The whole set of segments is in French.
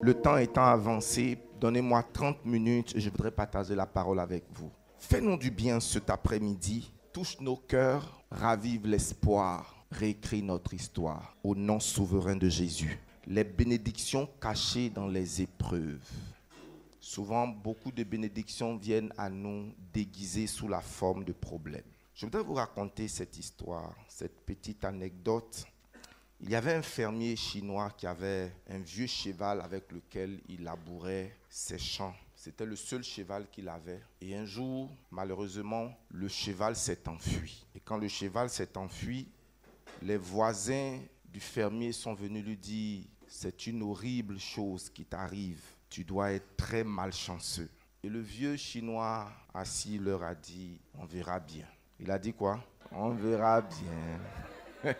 Le temps étant avancé, donnez-moi 30 minutes et je voudrais partager la parole avec vous. Fais-nous du bien cet après-midi. Touche nos cœurs, ravive l'espoir, réécris notre histoire. Au nom souverain de Jésus. Les bénédictions cachées dans les épreuves. Souvent, beaucoup de bénédictions viennent à nous déguisées sous la forme de problèmes. Je voudrais vous raconter cette histoire, cette petite anecdote. Il y avait un fermier chinois qui avait un vieux cheval avec lequel il labourait ses champs. C'était le seul cheval qu'il avait. Et un jour, malheureusement, le cheval s'est enfui. Et quand le cheval s'est enfui, les voisins du fermier sont venus lui dire « C'est une horrible chose qui t'arrive. Tu dois être très malchanceux. » Et le vieux chinois assis leur a dit « On verra bien. » Il a dit quoi? « On verra bien. »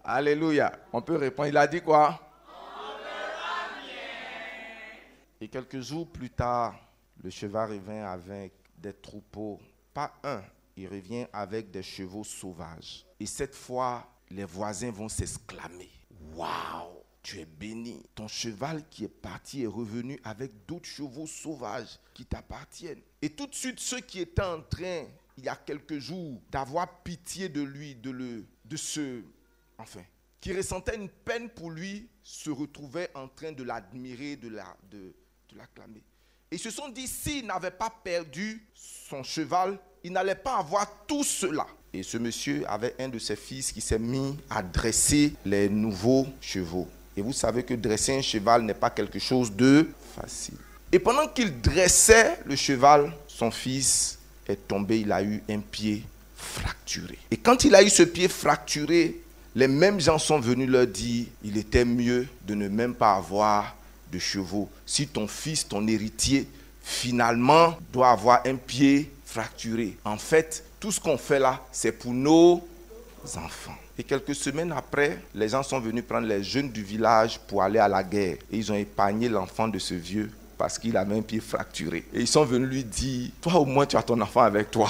Alléluia. On peut répondre. Il a dit quoi? On verra bien. Et quelques jours plus tard, le cheval revient avec des troupeaux. Pas un, il revient avec des chevaux sauvages. Et cette fois, les voisins vont s'exclamer. Waouh, tu es béni. Ton cheval qui est parti est revenu avec d'autres chevaux sauvages qui t'appartiennent. Et tout de suite, ceux qui étaient en train, il y a quelques jours, d'avoir pitié de lui, qui ressentait une peine pour lui, se retrouvait en train de l'admirer, de l'acclamer. Et ils se sont dit, s'il n'avait pas perdu son cheval, il n'allait pas avoir tout cela. Et ce monsieur avait un de ses fils qui s'est mis à dresser les nouveaux chevaux. Et vous savez que dresser un cheval n'est pas quelque chose de facile. Et pendant qu'il dressait le cheval, son fils est tombé, il a eu un pied fracturé. Et quand il a eu ce pied fracturé, les mêmes gens sont venus leur dire, il était mieux de ne même pas avoir de chevaux. Si ton fils, ton héritier, finalement, doit avoir un pied fracturé. En fait, tout ce qu'on fait là, c'est pour nos enfants. Et quelques semaines après, les gens sont venus prendre les jeunes du village pour aller à la guerre. Et ils ont épargné l'enfant de ce vieux parce qu'il avait un pied fracturé. Et ils sont venus lui dire, toi au moins tu as ton enfant avec toi.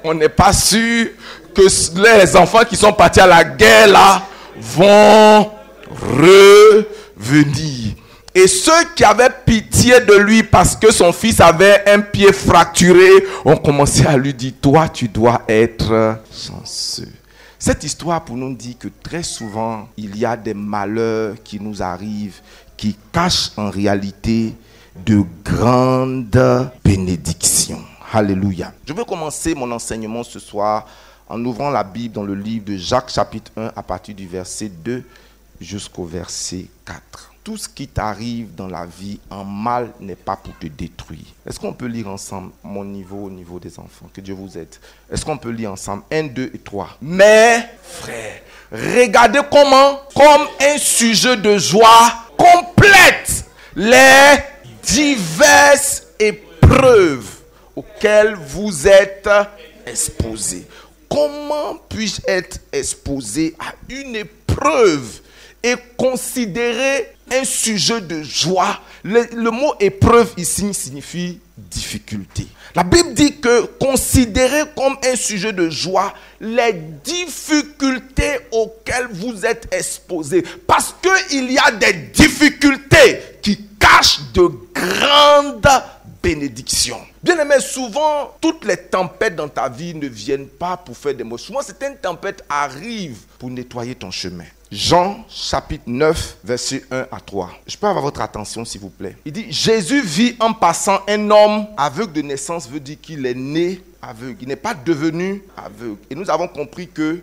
On n'est pas sûr que les enfants qui sont partis à la guerre là vont revenir. Et ceux qui avaient pitié de lui parce que son fils avait un pied fracturé ont commencé à lui dire, toi tu dois être chanceux. Cette histoire pour nous dit que très souvent il y a des malheurs qui nous arrivent qui cachent en réalité de grandes bénédictions. Alléluia. Je veux commencer mon enseignement ce soir en ouvrant la Bible dans le livre de Jacques chapitre 1 à partir du verset 2 jusqu'au verset 4. Tout ce qui t'arrive dans la vie en mal n'est pas pour te détruire. Est-ce qu'on peut lire ensemble au niveau des enfants? Que Dieu vous aide. Est-ce qu'on peut lire ensemble 1, 2 et 3? Mais, frères, regardez comment, comme un sujet de joie complète, les diverses épreuves auxquelles vous êtes exposés. Comment puis-je être exposé à une épreuve et considérer un sujet de joie? Le mot épreuve ici signifie difficulté. La Bible dit que considérez comme un sujet de joie les difficultés auxquelles vous êtes exposés. Parce qu'il y a des difficultés qui cachent de grandes bénédictions. Bien aimé, souvent, toutes les tempêtes dans ta vie ne viennent pas pour faire des maux. Souvent, certaines tempêtes arrivent pour nettoyer ton chemin. Jean chapitre 9, verset 1 à 3. Je peux avoir votre attention s'il vous plaît. Il dit, Jésus vit en passant un homme aveugle de naissance, veut dire qu'il est né aveugle. Il n'est pas devenu aveugle. Et nous avons compris que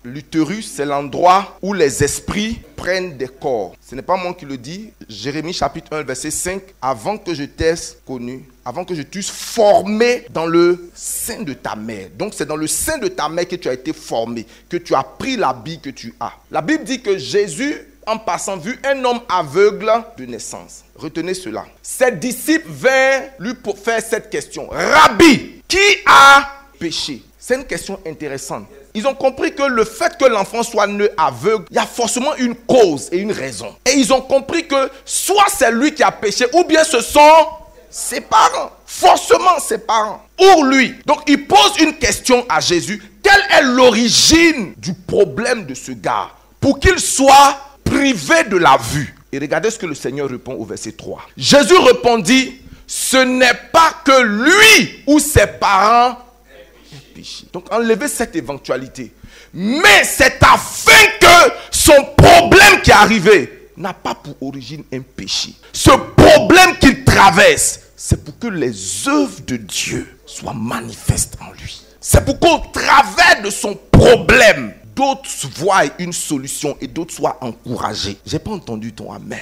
l'utérus, c'est l'endroit où les esprits prennent des corps. Ce n'est pas moi qui le dis. Jérémie chapitre 1, verset 5. Avant que je t'aie connu, avant que je t'eusse formé dans le sein de ta mère. Donc c'est dans le sein de ta mère que tu as été formé, que tu as pris l'habit que tu as. La Bible dit que Jésus, en passant, vit un homme aveugle de naissance. Retenez cela. Ses disciples vinrent lui faire cette question. Rabbi, qui a péché? C'est une question intéressante. Ils ont compris que le fait que l'enfant soit né aveugle, il y a forcément une cause et une raison. Et ils ont compris que soit c'est lui qui a péché, ou bien ce sont ses parents. Forcément ses parents. Ou lui. Donc il pose une question à Jésus. Quelle est l'origine du problème de ce gars pour qu'il soit privé de la vue? Et regardez ce que le Seigneur répond au verset 3. Jésus répondit, ce n'est pas que lui ou ses parents aient péché. Donc enlevez cette éventualité. Mais c'est afin que son problème qui est arrivé n'a pas pour origine un péché. Ce problème qu'il traverse, c'est pour que les œuvres de Dieu soient manifestes en lui. C'est pour qu'au travers de son problème, d'autres voient une solution et d'autres soient encouragés. J'ai pas entendu ton amen.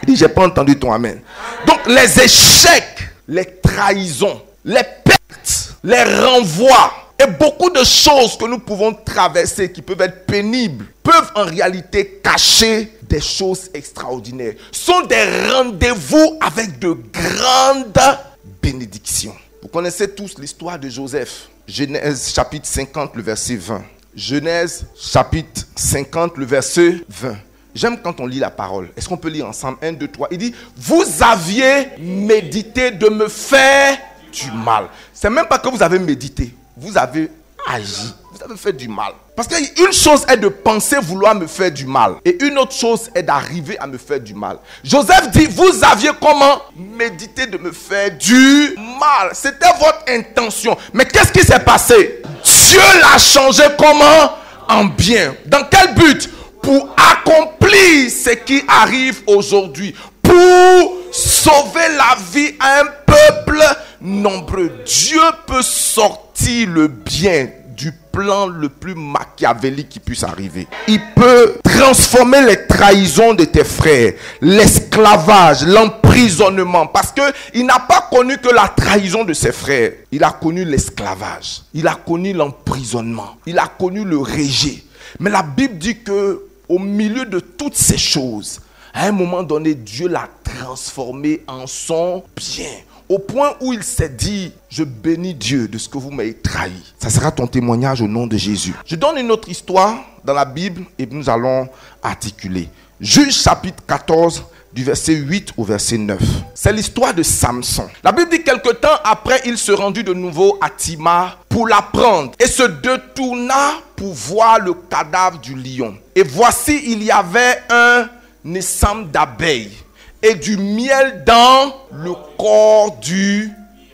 Il dit, j'ai pas entendu ton amen. Donc les échecs, les trahisons, les pertes, les renvois et beaucoup de choses que nous pouvons traverser qui peuvent être pénibles, peuvent en réalité cacher des choses extraordinaires. Sont des rendez-vous avec de grandes bénédictions. Vous connaissez tous l'histoire de Joseph. Genèse chapitre 50, le verset 20. Genèse chapitre 50, le verset 20. J'aime quand on lit la parole. Est-ce qu'on peut lire ensemble? 1, 2, 3. Il dit, vous aviez médité de me faire du mal. C'est même pas que vous avez médité. Vous avez agi. Vous avez fait du mal. Parce qu'une chose est de penser vouloir me faire du mal. Et une autre chose est d'arriver à me faire du mal. Joseph dit, vous aviez comment? Médité de me faire du mal. C'était votre intention. Mais qu'est-ce qui s'est passé? Dieu l'a changé comment? En bien. Dans quel but? Pour accomplir ce qui arrive aujourd'hui. Pour sauver la vie à un peuple nombreux. Dieu peut sortir le bien du plan le plus machiavélique qui puisse arriver. Il peut transformer les trahisons de tes frères, l'esclavage, l'emprisonnement. Parce qu'il n'a pas connu que la trahison de ses frères. Il a connu l'esclavage. Il a connu l'emprisonnement. Il a connu le rejet. Mais la Bible dit que au milieu de toutes ces choses, à un moment donné, Dieu l'a transformé en son bien. Au point où il s'est dit, je bénis Dieu de ce que vous m'avez trahi. Ça sera ton témoignage au nom de Jésus. Je donne une autre histoire dans la Bible et nous allons articuler. Juge chapitre 14 du verset 8 au verset 9. C'est l'histoire de Samson. La Bible dit quelque temps après, il se rendit de nouveau à Timar pour la prendre et se détourna pour voir le cadavre du lion. Et voici, il y avait un essaim d'abeilles et du miel dans le corps du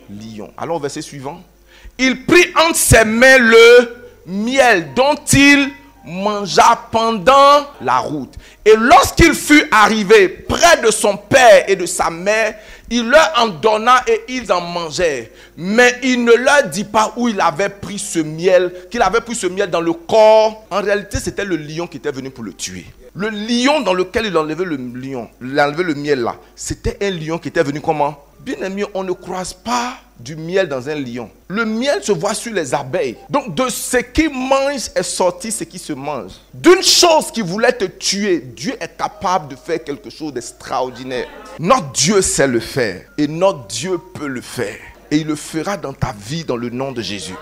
lion. Alors au verset suivant. Il prit entre ses mains le miel dont il mangea pendant la route. Et lorsqu'il fut arrivé près de son père et de sa mère, il leur en donna et ils en mangèrent. Mais il ne leur dit pas où il avait pris ce miel, qu'il avait pris ce miel dans le corps. En réalité, c'était le lion qui était venu pour le tuer. Le lion dans lequel il enlevait le miel là, c'était un lion qui était venu comment? Bien aimé, on ne croise pas du miel dans un lion. Le miel se voit sur les abeilles. Donc de ce qui mange est sorti ce qui se mange. D'une chose qui voulait te tuer, Dieu est capable de faire quelque chose d'extraordinaire. Notre Dieu sait le faire et notre Dieu peut le faire. Et il le fera dans ta vie dans le nom de Jésus.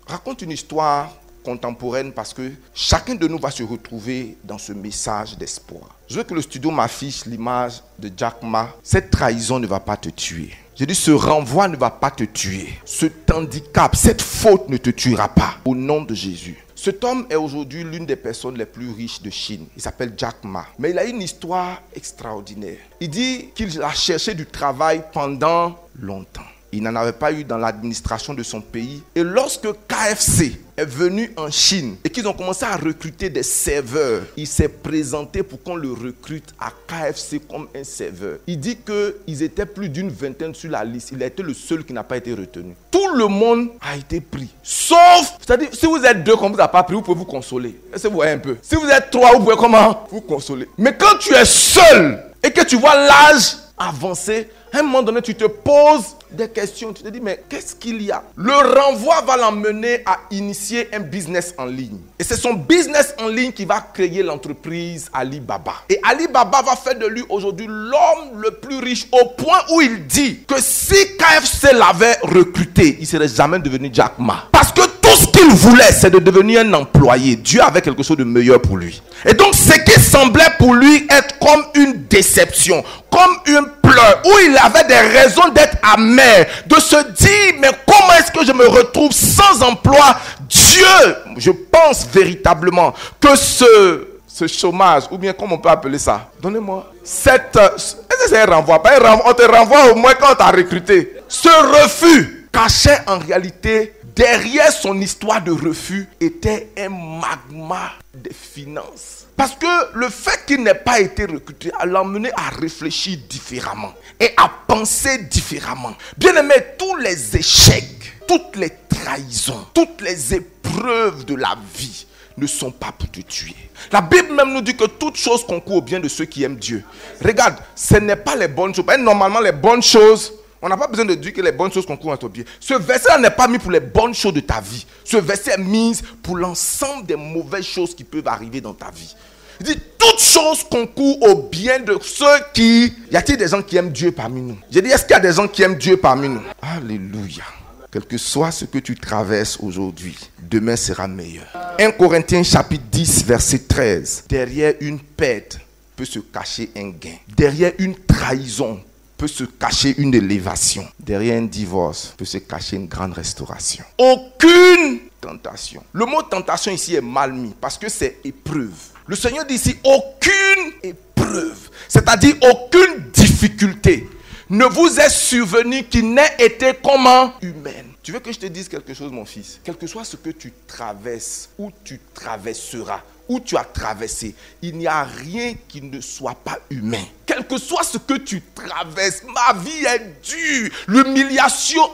Raconte une histoire contemporaine parce que chacun de nous va se retrouver dans ce message d'espoir. Je veux que le studio m'affiche l'image de Jack Ma. Cette trahison ne va pas te tuer. Je dis, ce renvoi ne va pas te tuer. Cet handicap, cette faute ne te tuera pas. Au nom de Jésus. Cet homme est aujourd'hui l'une des personnes les plus riches de Chine. Il s'appelle Jack Ma. Mais il a une histoire extraordinaire. Il dit qu'il a cherché du travail pendant longtemps. Il n'en avait pas eu dans l'administration de son pays. Et lorsque KFC est venu en Chine et qu'ils ont commencé à recruter des serveurs, il s'est présenté pour qu'on le recrute à KFC comme un serveur. Il dit qu'ils étaient plus d'une vingtaine sur la liste. Il a été le seul qui n'a pas été retenu. Tout le monde a été pris. Sauf, c'est-à-dire, si vous êtes deux qu'on ne vous a pas pris, vous pouvez vous consoler. Est-ce que vous voyez un peu? Si vous êtes trois, vous pouvez comment? Vous consoler. Mais quand tu es seul et que tu vois l'âge avancé, à un moment donné, tu te poses des questions. Tu te dis, mais qu'est-ce qu'il y a? Le renvoi va l'emmener à initier un business en ligne. Et c'est son business en ligne qui va créer l'entreprise Alibaba. Et Alibaba va faire de lui aujourd'hui l'homme le plus riche au point où il dit que si KFC l'avait recruté, il ne serait jamais devenu Jack Ma. Parce que tout ce qu'il voulait, c'est de devenir un employé. Dieu avait quelque chose de meilleur pour lui. Et donc, ce qui semblait pour lui être comme une déception, comme une pleur, où il avait des raisons d'être amer, de se dire, mais comment est-ce que je me retrouve sans emploi? Dieu, je pense véritablement que ce ce chômage, ou bien comment on peut appeler ça? Donnez-moi. Est-ce que c'est un renvoi? Pas un renvoi, on te renvoie au moins quand on t'a recruté. Ce refus cachait en réalité, derrière son histoire de refus, était un magma de finances. Parce que le fait qu'il n'ait pas été recruté a l'emmené à réfléchir différemment et à penser différemment. Bien aimé, tous les échecs, toutes les trahisons, toutes les épreuves de la vie ne sont pas pour te tuer. La Bible même nous dit que toute chose concourt au bien de ceux qui aiment Dieu. Regarde, ce n'est pas les bonnes choses. Normalement, les bonnes choses, on n'a pas besoin de dire que les bonnes choses concourent à ton bien. Ce verset n'est pas mis pour les bonnes choses de ta vie. Ce verset est mis pour l'ensemble des mauvaises choses qui peuvent arriver dans ta vie. Il dit, toute chose concourt au bien de ceux qui... Y a-t-il des gens qui aiment Dieu parmi nous? J'ai dit, est-ce qu'il y a des gens qui aiment Dieu parmi nous? Alléluia. Quel que soit ce que tu traverses aujourd'hui, demain sera meilleur. 1 Corinthiens chapitre 10, verset 13. Derrière une perte peut se cacher un gain. Derrière une trahison peut se cacher une élévation. Derrière un divorce peut se cacher une grande restauration. Aucune tentation. Le mot tentation ici est mal mis parce que c'est épreuve. Le Seigneur dit ici aucune épreuve, c'est-à-dire aucune difficulté ne vous est survenu qui n'ait été comment humaine. Tu veux que je te dise quelque chose, mon fils? Quel que soit ce que tu traverses, ou tu traverseras, ou tu as traversé, il n'y a rien qui ne soit pas humain. Quel que soit ce que tu traverses, ma vie est dure, l'humiliation,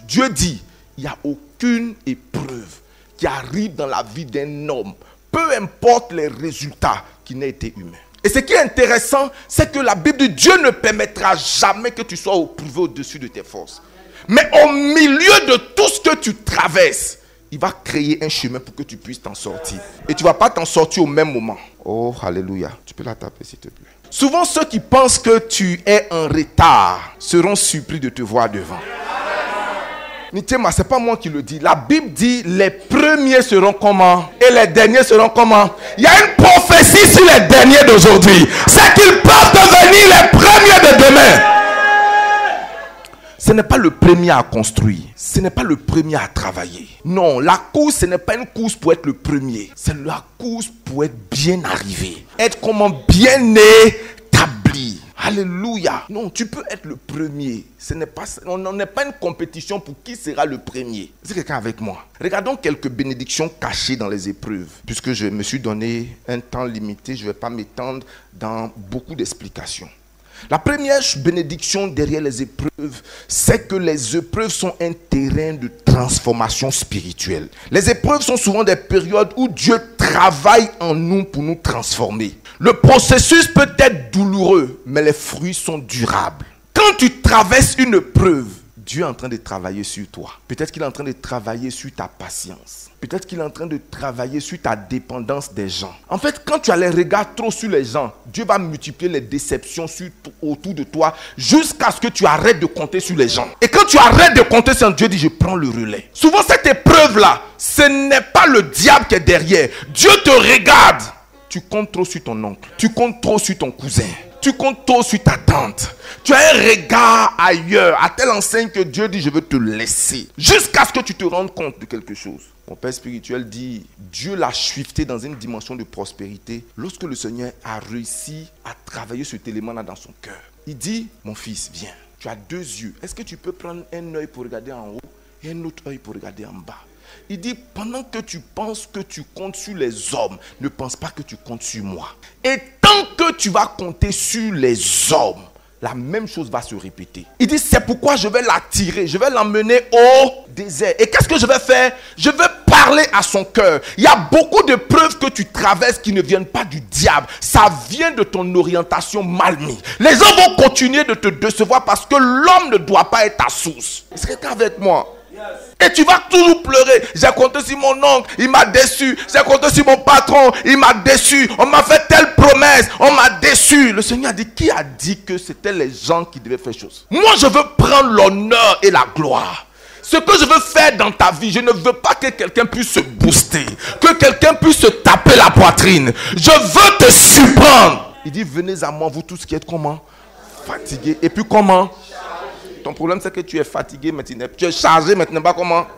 Dieu dit, il n'y a aucune épreuve qui arrive dans la vie d'un homme, peu importe les résultats, qui n'ait été humain. Et ce qui est intéressant, c'est que la Bible dit Dieu ne permettra jamais que tu sois éprouvé au-dessus de tes forces. Mais au milieu de tout ce que tu traverses, il va créer un chemin pour que tu puisses t'en sortir. Et tu ne vas pas t'en sortir au même moment. Oh, alléluia. Tu peux la taper s'il te plaît. Souvent, ceux qui pensent que tu es en retard seront surpris de te voir devant. Nitema, ce n'est pas moi qui le dis. La Bible dit les premiers seront comment et les derniers seront comment. Il y a une prophétie sur les derniers d'aujourd'hui. C'est qu'ils peuvent devenir les premiers de demain. Ce n'est pas le premier à construire. Ce n'est pas le premier à travailler. Non, la course, ce n'est pas une course pour être le premier. C'est la course pour être bien arrivé. Être comment bien établi. Alléluia. Non, tu peux être le premier. On n'en est pas une compétition pour qui sera le premier. C'est quelqu'un avec moi. Regardons quelques bénédictions cachées dans les épreuves. Puisque je me suis donné un temps limité, je ne vais pas m'étendre dans beaucoup d'explications. La première bénédiction derrière les épreuves, c'est que les épreuves sont un terrain de transformation spirituelle. Les épreuves sont souvent des périodes où Dieu travaille en nous pour nous transformer. Le processus peut être douloureux, mais les fruits sont durables. Quand tu traverses une épreuve, Dieu est en train de travailler sur toi. Peut-être qu'il est en train de travailler sur ta patience. Peut-être qu'il est en train de travailler sur ta dépendance des gens. En fait, quand tu as les regards trop sur les gens, Dieu va multiplier les déceptions autour de toi jusqu'à ce que tu arrêtes de compter sur les gens. Et quand tu arrêtes de compter sur Dieu, dit je prends le relais. Souvent, cette épreuve-là, ce n'est pas le diable qui est derrière. Dieu te regarde. Tu comptes trop sur ton oncle. Tu comptes trop sur ton cousin. Tu comptes trop sur ta tante. Tu as un regard ailleurs, à telle enseigne que Dieu dit je veux te laisser. Jusqu'à ce que tu te rendes compte de quelque chose. Mon père spirituel dit, Dieu l'a shifté dans une dimension de prospérité lorsque le Seigneur a réussi à travailler cet élément-là dans son cœur. Il dit, mon fils, viens, tu as deux yeux. Est-ce que tu peux prendre un œil pour regarder en haut et un autre œil pour regarder en bas? Il dit, pendant que tu penses que tu comptes sur les hommes, ne pense pas que tu comptes sur moi. Et tant que tu vas compter sur les hommes, la même chose va se répéter. Il dit, c'est pourquoi je vais l'attirer, je vais l'emmener au désert. Et qu'est-ce que je vais faire? Je vais parler à son cœur. Il y a beaucoup de preuves que tu traverses qui ne viennent pas du diable. Ça vient de ton orientation mal mise. Les gens vont continuer de te décevoir parce que l'homme ne doit pas être ta source. Est-ce que tu es avec moi? Et tu vas toujours pleurer. J'ai compté sur mon oncle, il m'a déçu. J'ai compté sur mon patron, il m'a déçu. On m'a fait telle promesse, on m'a déçu. Le Seigneur a dit, qui a dit que c'était les gens qui devaient faire chose? Moi, je veux prendre l'honneur et la gloire. Ce que je veux faire dans ta vie, je ne veux pas que quelqu'un puisse se booster, que quelqu'un puisse se taper la poitrine. Je veux te surprendre. Il dit, venez à moi, vous tous qui êtes comment? Fatigués. Et puis comment? Ton problème, c'est que tu es fatigué maintenant. Tu es chargé maintenant, pas comment?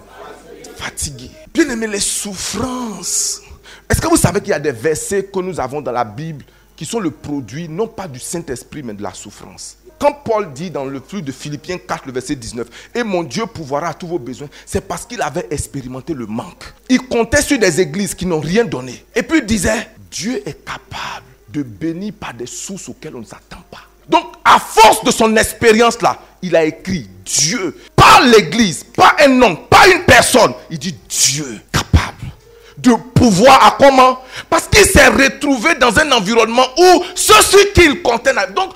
Fatigué. Bien aimé, les souffrances Est-ce que vous savez qu'il y a des versets que nous avons dans la Bible qui sont le produit, non pas du Saint-Esprit, mais de la souffrance? Quand Paul dit dans le flux de Philippiens 4, le verset 19, « Et mon Dieu pourvoira à tous vos besoins », c'est parce qu'il avait expérimenté le manque. Il comptait sur des églises qui n'ont rien donné. Et puis il disait, Dieu est capable de bénir par des sources auxquelles on ne s'attend pas. Donc, à force de son expérience-là, il a écrit Dieu, pas l'église, pas un homme, pas une personne. Il dit Dieu capable de pouvoir à comment? Parce qu'il s'est retrouvé dans un environnement où ceci qu'il comptait. Donc,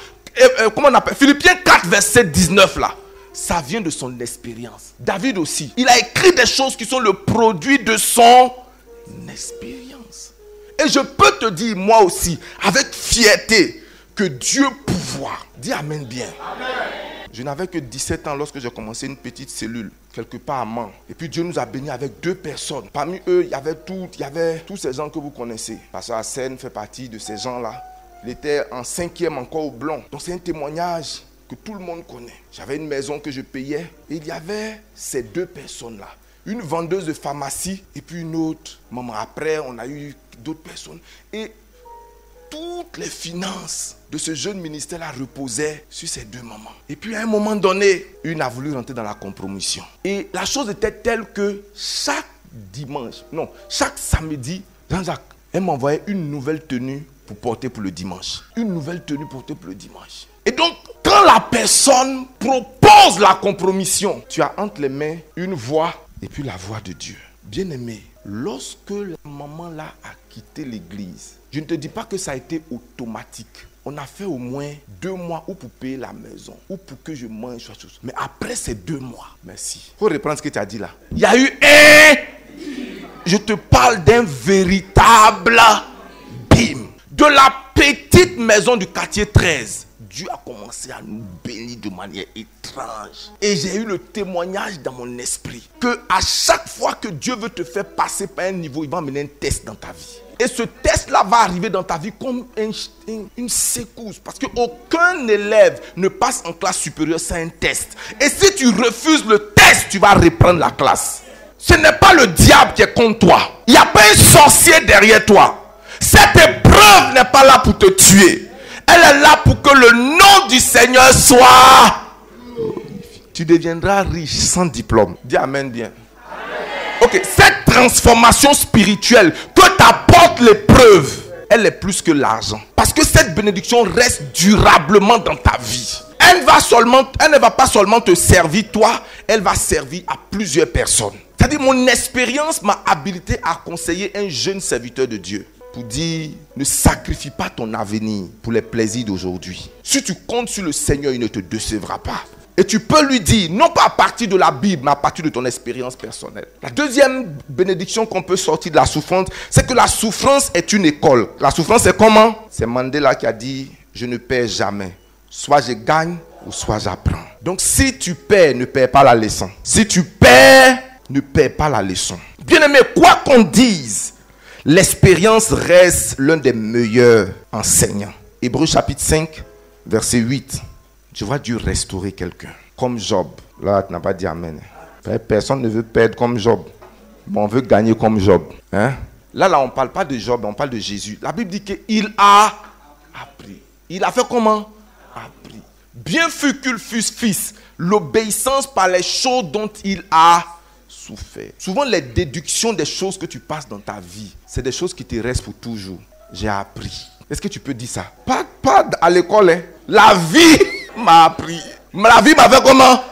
comment on appelle? Philippiens 4, verset 19 là. Ça vient de son expérience. David aussi. Il a écrit des choses qui sont le produit de son expérience. Et je peux te dire, moi aussi, avec fierté, que Dieu pouvoir. Dis Amen bien. Amen. Je n'avais que 17 ans lorsque j'ai commencé une petite cellule, quelque part à Mans. Et puis Dieu nous a bénis avec 2 personnes. Parmi eux, il y avait tous ces gens que vous connaissez. Pasteur Hassen fait partie de ces gens-là. Il était en 5e encore au Blanc. Donc c'est un témoignage que tout le monde connaît. J'avais une maison que je payais. Et il y avait ces 2 personnes-là. Une vendeuse de pharmacie et puis une autre. Maman, après, on a eu d'autres personnes. Et toutes les finances de ce jeune ministère-là reposaient sur ces 2 mamans. Et puis à un moment donné, une a voulu rentrer dans la compromission. Et la chose était telle que chaque samedi, Jean-Jacques, elle m'envoyait une nouvelle tenue pour porter pour le dimanche. Une nouvelle tenue portée pour le dimanche. Et donc, quand la personne propose la compromission, tu as entre les mains une voix et puis la voix de Dieu. Bien-aimé, lorsque la maman là a quitté l'église, je ne te dis pas que ça a été automatique. On a fait au moins 2 mois ou pour payer la maison, ou pour que je mange quelque chose. Mais après ces 2 mois, merci. Il faut reprendre ce que tu as dit là. Il y a eu je te parle d'un véritable bim. De la petite maison du quartier 13, Dieu a commencé à nous bénir de manière étrange. Et j'ai eu le témoignage dans mon esprit que à chaque fois que Dieu veut te faire passer par un niveau, il va amener un test dans ta vie. Et ce test-là va arriver dans ta vie comme une secousse. Parce qu'aucun élève ne passe en classe supérieure sans un test. Et si tu refuses le test, tu vas reprendre la classe. Ce n'est pas le diable qui est contre toi. Il n'y a pas un sorcier derrière toi. Cette épreuve n'est pas là pour te tuer. Elle est là pour que le nom du Seigneur soit... Tu deviendras riche sans diplôme. Dis Amen bien. Ok, cette transformation spirituelle que t'apporte l'épreuve, elle est plus que l'argent. Parce que cette bénédiction reste durablement dans ta vie. Elle ne va pas seulement te servir toi, elle va servir à plusieurs personnes. C'est-à-dire mon expérience m'a habilité à conseiller un jeune serviteur de Dieu. Pour dire, ne sacrifie pas ton avenir pour les plaisirs d'aujourd'hui. Si tu comptes sur le Seigneur, il ne te décevra pas. Et tu peux lui dire, non pas à partir de la Bible, mais à partir de ton expérience personnelle. La deuxième bénédiction qu'on peut sortir de la souffrance, c'est que la souffrance est une école. La souffrance, c'est comment? C'est Mandela qui a dit, je ne perds jamais. Soit je gagne, ou soit j'apprends. Donc si tu perds, ne perds pas la leçon. Si tu perds, ne perds pas la leçon. Bien-aimé, quoi qu'on dise, l'expérience reste l'un des meilleurs enseignants. Hébreux chapitre 5, verset 8. Tu vois Dieu restaurer quelqu'un. Comme Job. Là, tu n'as pas dit Amen. Personne ne veut perdre comme Job. Mais on veut gagner comme Job. Hein? Là, on ne parle pas de Job, on parle de Jésus. La Bible dit qu'il a appris. Il a fait comment? Appris. Bien fut qu'il fût fils, l'obéissance par les choses dont il a souffert. Souvent, les déductions des choses que tu passes dans ta vie, c'est des choses qui te restent pour toujours. J'ai appris. Est-ce que tu peux dire ça? Pas à l'école. Hein? La vie m'a appris. La vie m'a fait comment?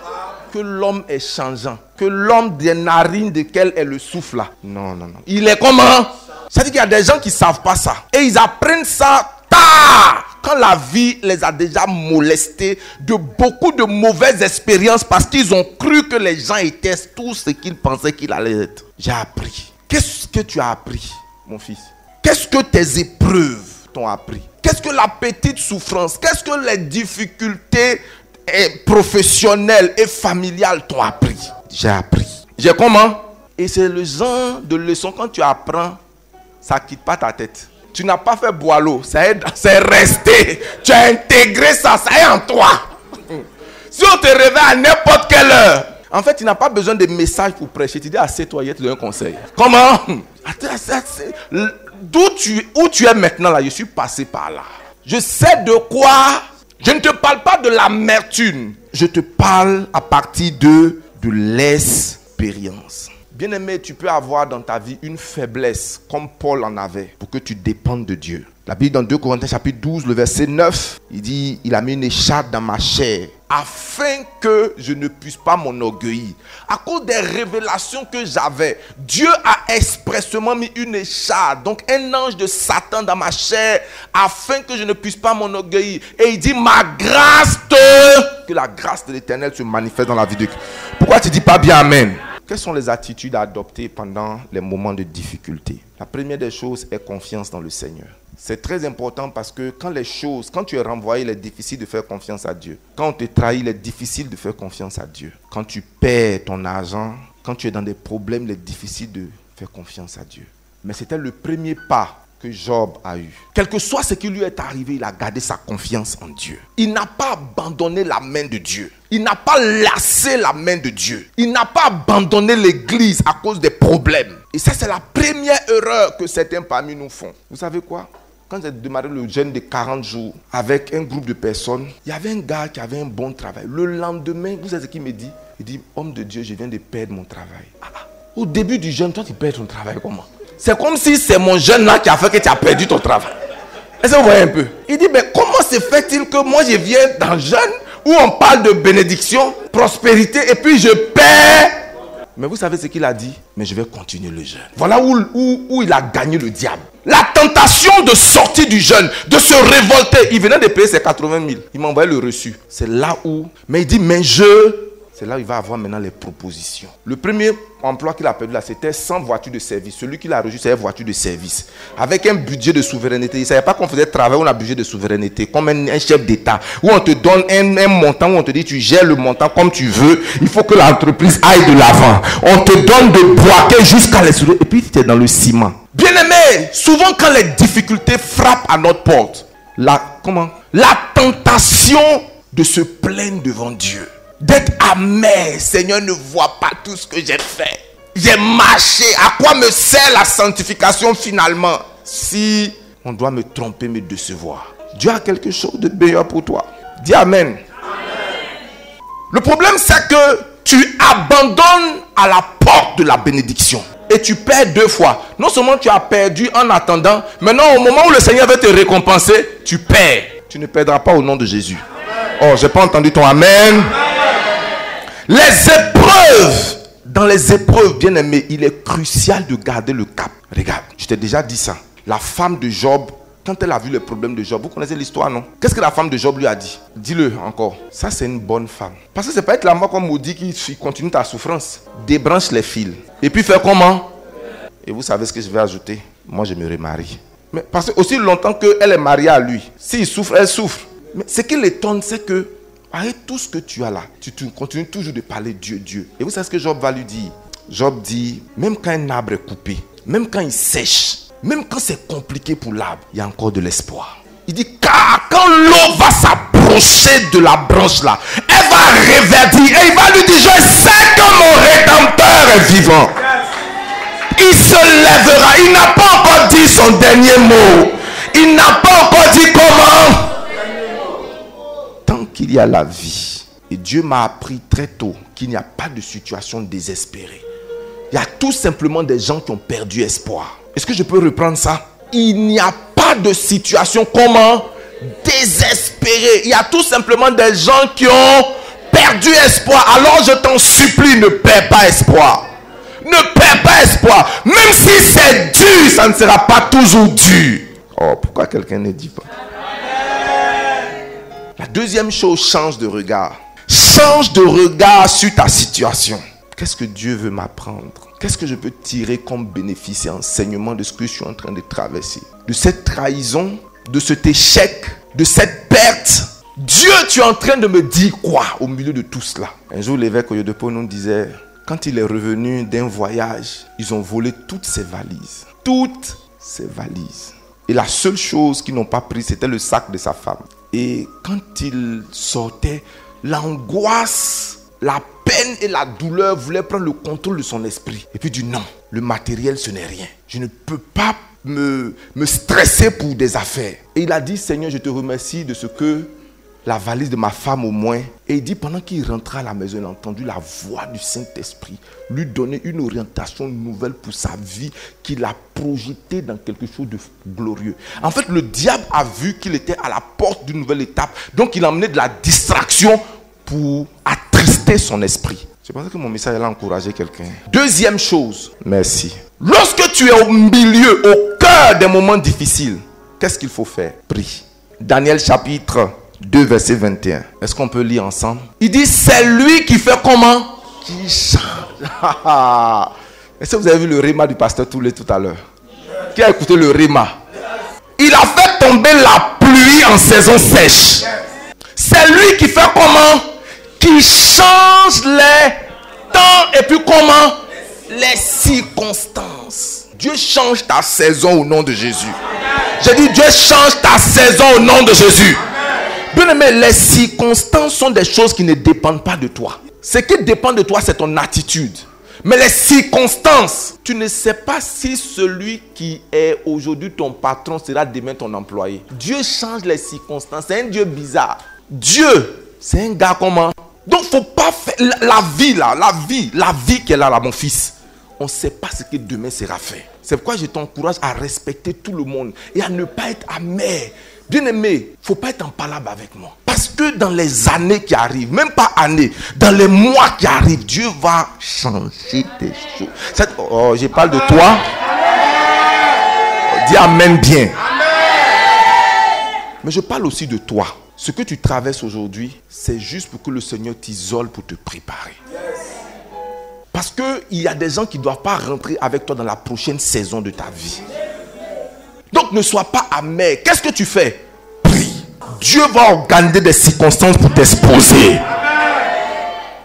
Que l'homme est changeant. Que l'homme des narines desquelles est le souffle là. Non. Il est comment? C'est-à-dire qu'il y a des gens qui ne savent pas ça. Et ils apprennent ça tard. Quand la vie les a déjà molestés de beaucoup de mauvaises expériences parce qu'ils ont cru que les gens étaient tout ce qu'ils pensaient qu'ils allaient être. J'ai appris. Qu'est-ce que tu as appris, mon fils? Qu'est-ce que tes épreuves t'ont appris? Qu'est-ce que la petite souffrance? Qu'est-ce que les difficultés professionnelles et familiales t'ont appris? J'ai appris. J'ai comment? Et c'est le genre de leçon quand tu apprends, ça ne quitte pas ta tête. Tu n'as pas fait boileau, c'est resté. Tu as intégré ça, ça est en toi. Si on te réveille à n'importe quelle heure, en fait, tu n'as pas besoin de messages pour prêcher. Tu dis, assieds-toi, il te donne un conseil. Comment? où tu es maintenant là, je suis passé par là. Je sais de quoi. Je ne te parle pas de l'amertume. Je te parle à partir de l'expérience. Bien-aimé, tu peux avoir dans ta vie une faiblesse, comme Paul en avait, pour que tu dépendes de Dieu. La Bible dans 2 Corinthiens chapitre 12, le verset 9, il dit, il a mis une écharpe dans ma chair, afin que je ne puisse pas m'enorgueillir. À cause des révélations que j'avais, Dieu a expressément mis une écharpe, donc un ange de Satan dans ma chair, afin que je ne puisse pas m'enorgueillir. Et il dit, que la grâce de l'Éternel se manifeste dans la vie de Christ. Pourquoi tu ne dis pas bien Amen? Quelles sont les attitudes à adopter pendant les moments de difficulté? La première des choses est confiance dans le Seigneur. C'est très important parce que quand tu es renvoyé, il est difficile de faire confiance à Dieu. Quand on te trahit, il est difficile de faire confiance à Dieu. Quand tu perds ton argent, quand tu es dans des problèmes, il est difficile de faire confiance à Dieu. Mais c'était le premier pas que Job a eu. Quel que soit ce qui lui est arrivé, il a gardé sa confiance en Dieu. Il n'a pas abandonné la main de Dieu. Il n'a pas lassé la main de Dieu. Il n'a pas abandonné l'église à cause des problèmes. Et ça, c'est la première erreur que certains parmi nous font. Vous savez quoi? Quand j'ai démarré le jeûne de 40 jours avec un groupe de personnes, il y avait un gars qui avait un bon travail. Le lendemain, vous savez ce qu'il me dit? Il dit, homme de Dieu, je viens de perdre mon travail. Au début du jeûne, toi tu perds ton travail comment? C'est comme si c'est mon jeûne là qui a fait que tu as perdu ton travail. Est-ce que vous voyez un peu? Il dit, mais comment se fait-il que moi je viens dans le jeûne où on parle de bénédiction, prospérité et puis je perds? Mais vous savez ce qu'il a dit? Mais je vais continuer le jeûne. Voilà où il a gagné le diable. La tentation de sortir du jeûne, de se révolter. Il venait de payer ses 80 000. Il m'a envoyé le reçu. C'est là où... Mais il dit, mais c'est là où il va avoir maintenant les propositions. Le premier emploi qu'il a perdu là, c'était 100 voitures de service. Celui qu'il a reçu, c'est une voiture de service. Avec un budget de souveraineté. Il ne savait pas qu'on faisait travailler, on a un budget de souveraineté. Comme un chef d'État. Où on te donne un montant, où on te dit, tu gères le montant comme tu veux. Il faut que l'entreprise aille de l'avant. On te donne de boiter jusqu'à les soulever. Et puis tu es dans le ciment. Bien-aimé, souvent quand les difficultés frappent à notre porte, la tentation de se plaindre devant Dieu. D'être amer, Seigneur ne voit pas tout ce que j'ai fait. J'ai marché. À quoi me sert la sanctification finalement? Si on doit me tromper, me décevoir. Dieu a quelque chose de meilleur pour toi. Dis Amen. Amen. Le problème c'est que tu abandonnes à la porte de la bénédiction. Et tu perds deux fois. Non seulement tu as perdu en attendant, maintenant au moment où le Seigneur veut te récompenser, tu perds. Tu ne perdras pas au nom de Jésus. Oh, j'ai pas entendu ton Amen. Les épreuves. Dans les épreuves, bien aimé, il est crucial de garder le cap. Regarde, je t'ai déjà dit ça. La femme de Job, quand elle a vu les problèmes de Job, vous connaissez l'histoire, non? Qu'est-ce que la femme de Job lui a dit? Dis-le encore. Ça, c'est une bonne femme. Parce que c'est pas être la mort comme maudit qui continue ta souffrance. Débranche les fils. Et puis faire comment? Et vous savez ce que je vais ajouter? Moi, je me remarie. Mais parce que aussi longtemps qu'elle est mariée à lui, s'il souffre, elle souffre. Mais ce qui l'étonne, c'est que avec tout ce que tu as là, tu continues toujours de parler Dieu, Dieu. Et vous savez ce que Job va lui dire? Job dit, même quand un arbre est coupé, même quand il sèche, même quand c'est compliqué pour l'arbre, il y a encore de l'espoir. Il dit, car quand l'eau va s'approcher de la branche là, elle va reverdir et il va lui dire, je sais que mon Rédempteur est vivant. Il se lèvera. Il n'a pas encore dit son dernier mot. Il n'a pas encore dit comment. Tant qu'il y a la vie, et Dieu m'a appris très tôt qu'il n'y a pas de situation désespérée. Il y a tout simplement des gens qui ont perdu espoir. Est-ce que je peux reprendre ça? Il n'y a pas de situation comment désespérée. Il y a tout simplement des gens qui ont perdu espoir. Alors je t'en supplie, ne perds pas espoir. Ne perds pas espoir. Même si c'est dur, ça ne sera pas toujours dur. Oh, pourquoi quelqu'un ne dit pas? La deuxième chose, change de regard. Change de regard sur ta situation. Qu'est-ce que Dieu veut m'apprendre? Qu'est-ce que je peux tirer comme bénéfice et enseignement de ce que je suis en train de traverser? De cette trahison, de cet échec, de cette perte. Dieu, tu es en train de me dire quoi au milieu de tout cela? Un jour, l'évêque Oyedepo nous disait, quand il est revenu d'un voyage, ils ont volé toutes ses valises. Toutes ses valises. Et la seule chose qu'ils n'ont pas pris, c'était le sac de sa femme. Et quand il sortait, l'angoisse, la peine et la douleur voulaient prendre le contrôle de son esprit. Et puis il dit non, le matériel ce n'est rien. Je ne peux pas me stresser pour des affaires. Et il a dit, Seigneur, je te remercie de ce que la valise de ma femme au moins. Et il dit, pendant qu'il rentrait à la maison, il a entendu la voix du Saint-Esprit lui donner une orientation nouvelle pour sa vie qu'il a projetée dans quelque chose de glorieux. En fait, le diable a vu qu'il était à la porte d'une nouvelle étape. Donc, il a amené de la distraction pour attrister son esprit. Je pense que mon message a encouragé quelqu'un. Deuxième chose, merci. Lorsque tu es au milieu, au cœur des moments difficiles, qu'est-ce qu'il faut faire? Prie. Daniel chapitre 2, verset 21. Est-ce qu'on peut lire ensemble? Il dit, c'est lui qui fait comment? Qui change. Est-ce que vous avez vu le rhéma du pasteur Toulé tout à l'heure? Qui a écouté le rhéma? Il a fait tomber la pluie en saison sèche. C'est lui qui fait comment? Qui change les temps et puis comment? Les circonstances. Dieu change ta saison au nom de Jésus. J'ai dit, Dieu change ta saison au nom de Jésus. Bien aimé, les circonstances sont des choses qui ne dépendent pas de toi. Ce qui dépend de toi, c'est ton attitude. Mais les circonstances, tu ne sais pas si celui qui est aujourd'hui ton patron sera demain ton employé. Dieu change les circonstances. C'est un Dieu bizarre. Dieu, c'est un gars comment? Donc, faut pas faire la vie là, la vie qui est là, mon fils. On ne sait pas ce que demain sera fait. C'est pourquoi je t'encourage à respecter tout le monde et à ne pas être amer. Bien aimé, il ne faut pas être en palabre avec moi. Parce que dans les années qui arrivent, même pas années, dans les mois qui arrivent, Dieu va changer des choses. Je parle de toi. Dis amen bien. Mais je parle aussi de toi. Ce que tu traverses aujourd'hui, c'est juste pour que le Seigneur t'isole pour te préparer. Parce qu'il y a des gens qui ne doivent pas rentrer avec toi dans la prochaine saison de ta vie. Donc ne sois pas amer. Qu'est-ce que tu fais? Prie. Dieu va organiser des circonstances pour t'exposer.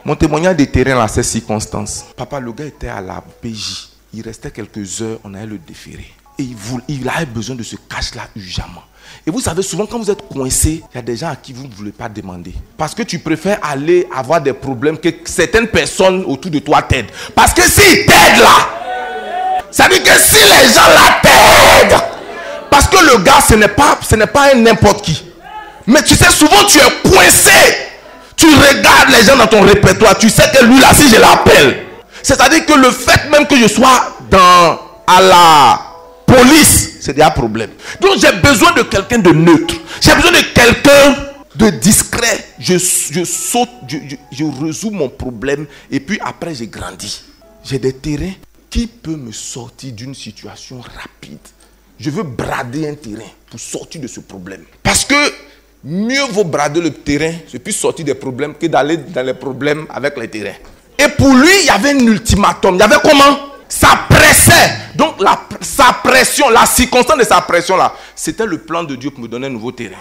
Mon témoignage de terrain là, ces circonstances. Papa, le gars était à la PJ. Il restait quelques heures, on allait le déférer. Et il avait besoin de ce cash-là urgemment. Et vous savez, souvent quand vous êtes coincé, il y a des gens à qui vous ne voulez pas demander. Parce que tu préfères aller avoir des problèmes que certaines personnes autour de toi t'aident. Parce que s'ils t'aident là, ça veut dire que si les gens là t'aident, parce que le gars, ce n'est pas un n'importe qui. Mais tu sais, souvent tu es coincé. Tu regardes les gens dans ton répertoire. Tu sais que lui là, si je l'appelle. C'est-à-dire que le fait même que je sois à la police, c'est déjà un problème. Donc j'ai besoin de quelqu'un de neutre. J'ai besoin de quelqu'un de discret. Je saute, je résous mon problème. Et puis après, j'ai grandi. J'ai des terrains qui peuvent me sortir d'une situation rapide. Je veux brader un terrain pour sortir de ce problème. Parce que mieux vaut brader le terrain, et puis sortir des problèmes, que d'aller dans les problèmes avec les terrains. Et pour lui, il y avait un ultimatum. Il y avait comment? Ça pressait. Donc sa pression, la circonstance de sa pression là, c'était le plan de Dieu pour me donner un nouveau terrain.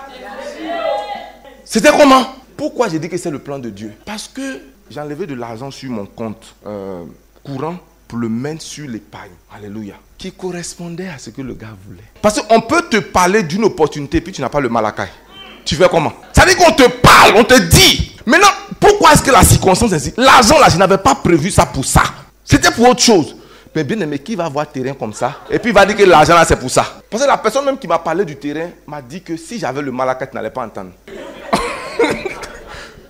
C'était comment? Pourquoi j'ai dit que c'est le plan de Dieu? Parce que j'ai enlevé de l'argent sur mon compte courant pour le mettre sur l'épargne. Alléluia. Qui correspondait à ce que le gars voulait. Parce qu'on peut te parler d'une opportunité puis tu n'as pas le malakai. Tu fais comment? Ça veut dire qu'on te parle, on te dit. Maintenant, pourquoi est-ce que la circonstance est ainsi? L'argent là, je n'avais pas prévu ça pour ça. C'était pour autre chose. Mais bien aimé, qui va avoir terrain comme ça? Et puis il va dire que l'argent là c'est pour ça. Parce que la personne même qui m'a parlé du terrain m'a dit que si j'avais le malakai, tu n'allais pas entendre.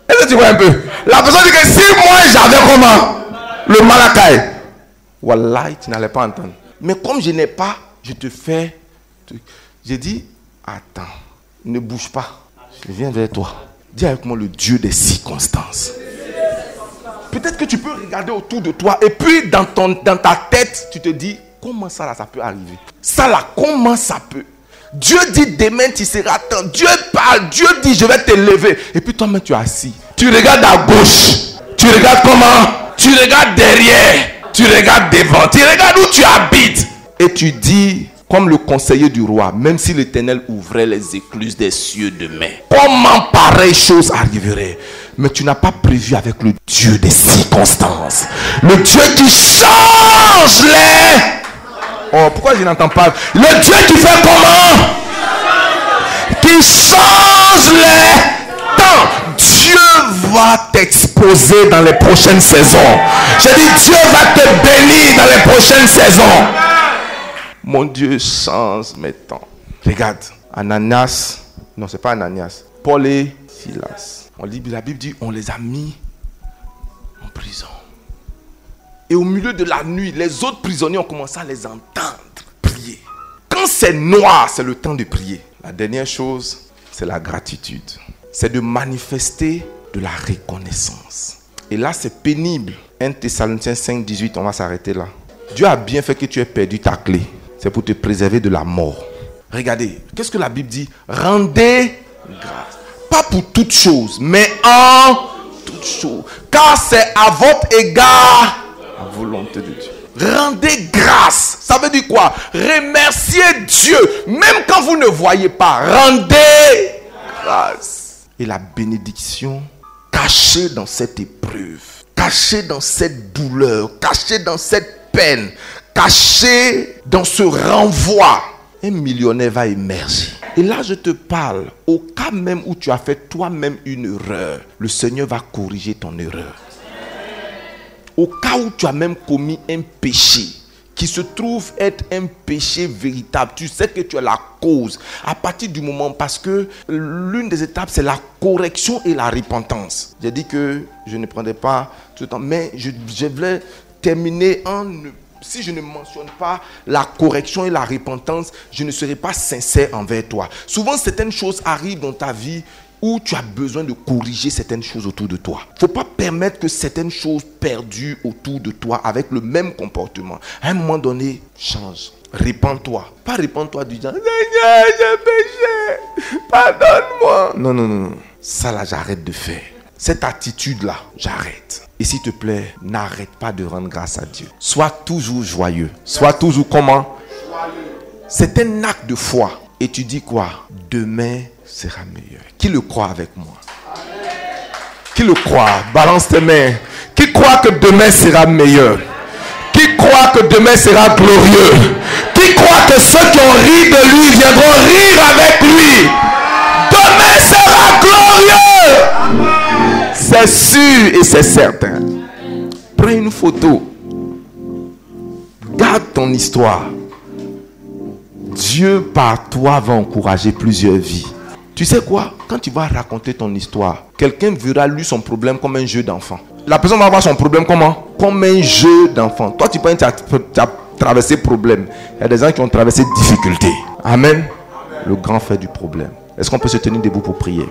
Est-ce que tu vois un peu? La personne dit que si moi j'avais comment? Le malakai. Wallahi, tu n'allais pas entendre. Mais comme je n'ai pas, je te fais. J'ai dit, attends, ne bouge pas. Je viens vers toi. Dis avec moi le Dieu des circonstances. Peut-être que tu peux regarder autour de toi et puis dans ta tête, tu te dis, comment ça là, ça peut arriver? Ça là, comment ça peut? Dieu dit demain tu seras temps. Dieu parle, Dieu dit je vais te lever. Et puis toi-même tu es assis. Tu regardes à gauche. Tu regardes comment? Tu regardes derrière. Tu regardes devant. Tu regardes où tu habites. Et tu dis, comme le conseiller du roi, même si l'Éternel ouvrait les écluses des cieux demain, comment pareille chose arriverait? Mais tu n'as pas prévu avec le Dieu des circonstances. Le Dieu qui change les... Oh, pourquoi je n'entends pas? Le Dieu qui fait comment? Qui change les temps. Dieu va t'exposer dans les prochaines saisons. J'ai dit Dieu va te bénir dans les prochaines saisons. Mon Dieu, change mes temps. Regarde, Ananias, non, c'est pas Ananias, Paul et Silas. La Bible dit, on les a mis en prison. Et au milieu de la nuit, les autres prisonniers ont commencé à les entendre prier. Quand c'est noir, c'est le temps de prier. La dernière chose, c'est la gratitude. C'est de manifester de la reconnaissance. Et là, c'est pénible. 1 Thessaloniciens 5, 18, on va s'arrêter là. Dieu a bien fait que tu aies perdu ta clé. C'est pour te préserver de la mort. Regardez, qu'est-ce que la Bible dit? Rendez grâce. Pas pour toutes choses, mais en toutes choses. Car c'est à votre égard la volonté de Dieu. Rendez grâce. Ça veut dire quoi? Remerciez Dieu. Même quand vous ne voyez pas. Rendez grâce. Et la bénédiction cachée dans cette épreuve, cachée dans cette douleur, cachée dans cette peine, cachée dans ce renvoi, un millionnaire va émerger. Et là, je te parle, au cas même où tu as fait toi-même une erreur, le Seigneur va corriger ton erreur. Au cas où tu as même commis un péché qui se trouve être un péché véritable, tu sais que tu es la cause. À partir du moment, parce que l'une des étapes, c'est la correction et la repentance. J'ai dit que je ne prendrais pas tout le temps, mais je voulais terminer en... Si je ne mentionne pas la correction et la repentance, je ne serai pas sincère envers toi. Souvent, certaines choses arrivent dans ta vie où tu as besoin de corriger certaines choses autour de toi. Il ne faut pas permettre que certaines choses perdurent autour de toi avec le même comportement. À un moment donné, change. Répands-toi. Pas répands-toi du genre, Seigneur, j'ai péché, pardonne-moi. Non, non, non. Ça là, j'arrête de faire. Cette attitude-là, j'arrête. Et s'il te plaît, n'arrête pas de rendre grâce à Dieu. Sois toujours joyeux. Sois toujours comment? C'est un acte de foi. Et tu dis quoi? Demain sera meilleur. Qui le croit avec moi? Qui le croit? Balance tes mains. Qui croit que demain sera meilleur? Qui croit que demain sera glorieux? Qui croit que ceux qui ont ri de lui viendront rire avec lui? Demain sera glorieux. C'est sûr et c'est certain. Prends une photo. Garde ton histoire. Dieu par toi va encourager plusieurs vies. Tu sais quoi? Quand tu vas raconter ton histoire, quelqu'un verra lui son problème comme un jeu d'enfant. La personne va voir son problème comment? Comme un jeu d'enfant. Toi tu penses que tu as traversé problème. Il y a des gens qui ont traversé difficulté. Amen. Le grand fait du problème. Est-ce qu'on peut se tenir debout pour prier?